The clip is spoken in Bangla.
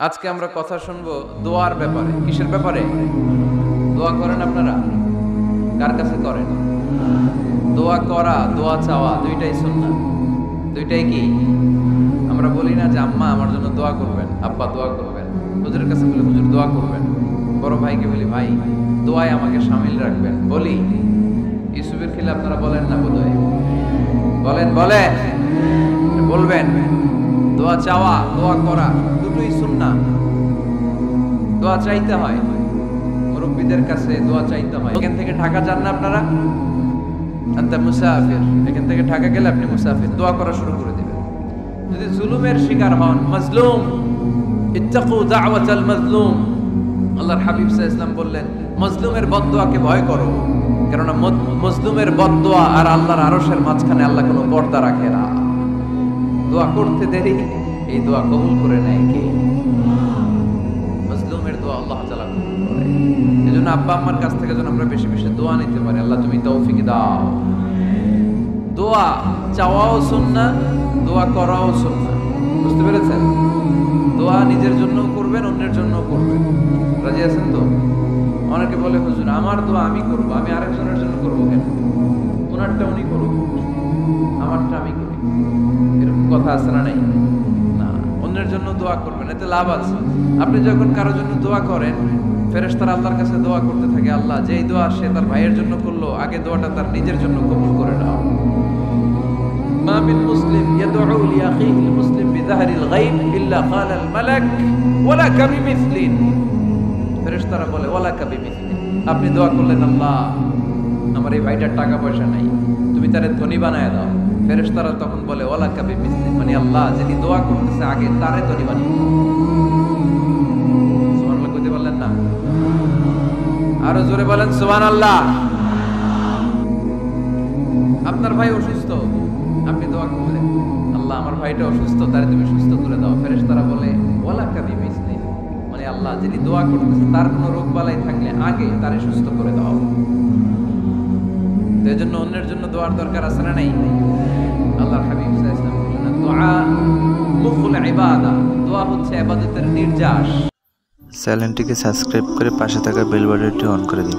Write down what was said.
আজকে আমরা কথা শুনবো দোয়ার ব্যাপারে। কিসের ব্যাপারে? দোয়া করেন আপনারা? কার কাছে করেন? দোয়া করা, দোয়া চাওয়া দুইটাই সুন্নাহ। দুইটাই কি? আমরা বলি না যে আম্মা আমার জন্য দোয়া করবেন, আব্বা দোয়া করবেন। হুজুরের কাছে বলি হুজুর দোয়া করবেন। বড় ভাইকে বলি ভাই দোয়ায় আমাকে শামিল রাখবেন। বলি ইউসুফের খিলে আপনারা বলেন না বোধহয়? বলেন বলেন বলবেন। দোয়া চাওয়া, দোয়া করা দুটোই সুন্নাহ। দোয়া চাইতে হয়, মুরব্বীদের কাছে দোয়া চাইতে হয়। এখান থেকে ঢাকা যান না আপনারা? আনতা মুসাফির, এখান থেকে ঢাকা গেলে আপনি মুসাফির। দোয়া করা শুরু করে দিবেন। যদি জুলুমের শিকার হন, মাজলুম, ইত্তাকু দাওয়াতাল মাজলুম, আল্লাহর হাবিব সাল্লাল্লাহু আলাইহি ওয়াসাল্লাম বললেন মাজলুমের বদদোয়াকে ভয় করো, কারণ মাজলুমের বদদোয়া আর আল্লাহর আরশের মাঝখানে আল্লাহ কোনো পর্দা রাখে না। দোয়া করতে দেরি, এই দোয়া কবুল করে নেয় কে? মাজলুমের দোয়া আল্লাহ তাআলা কবুল করে। এজন্য আব্বা আম্মার কাছ থেকে যেন আমরা বেশি বেশি দোয়া নিতে পারি। আল্লাহ তুমি তৌফিক দাও। দোয়া চাওয়াও সুন্নাহ, দোয়া করাও সুন্নাহ। বুঝতে পেরেছেন? দোয়া নিজের জন্য করবেন, অন্যের জন্য করবেন। রাজি আছেন তো? অনেকে বলে হুজুর আমার দোয়া আমি করব, আমি আরেকজনের জন্য করব কেন? ওনারটা উনি করুক, আমারটা আমি করি। এরকম কথা আছে না? নাই না, অন্যের জন্য দোয়া করবেন, এতে লাভ আছে। আপনি যখন কারোর জন্য দোয়া করেন, ফেরেশতারা আল্লাহর কাছে দোয়া করতে থাকে, আল্লাহ যেই দোয়া সে তার ভাইয়ের জন্য করলো, আগে দোয়াটা তার নিজের জন্য কবুল করে নাও। মা মিন মুসলিম ইয়াদউ লিআখিহিল মুসলিম বিযাহরিল গায়ব ইল্লা ক্বালাল মালাক ওয়ালাকা বিমিসলিন। ফেরেশতারা বলে ওয়ালাকা বিমিসলিন। আপনি দোয়া করলেন আল্লাহ আমার এই ভাইটার টাকা পয়সা নাই, তুমি তারে ধনী বানায় দাও। ফেরেশতারা তখন বলে ওয়ালাকা বিমিসলিন, মানে আল্লাহ যিনি দোয়া করতেছে আগে তারে ধনী বানিয়ে দাও। সুবহানাল্লাহ কইতে পারলেন না? আরো জোরে বলেন সুবহানাল্লাহ। আপনার ভাই অসুস্থ, আপনি দোয়া করলেন আল্লাহ আমার ভাইটা অসুস্থ, তারে তুমি সুস্থ করে দাও। ফেরেশতারা বলে ওয়ালাকা বিমিসলিন, মানে আল্লাহ যিনি দোয়া করতেছে তার কোনো রোগ বালাই থাকলে আগে তারে সুস্থ করে দাও। তো এজন্য অন্যের জন্য দোয়ার দরকার আছে না নাই? আল্লাহর হাবিব সাল্লাল্লাহু আলাইহি ওয়াসাল্লাম বলেন দোয়া মুখুল ইবাদা, দোয়া হচ্ছে ইবাদতের নির্যাস। চ্যানেলটিকে সাবস্ক্রাইব করে পাশে থাকা বেল বাটনটি অন করে দিন।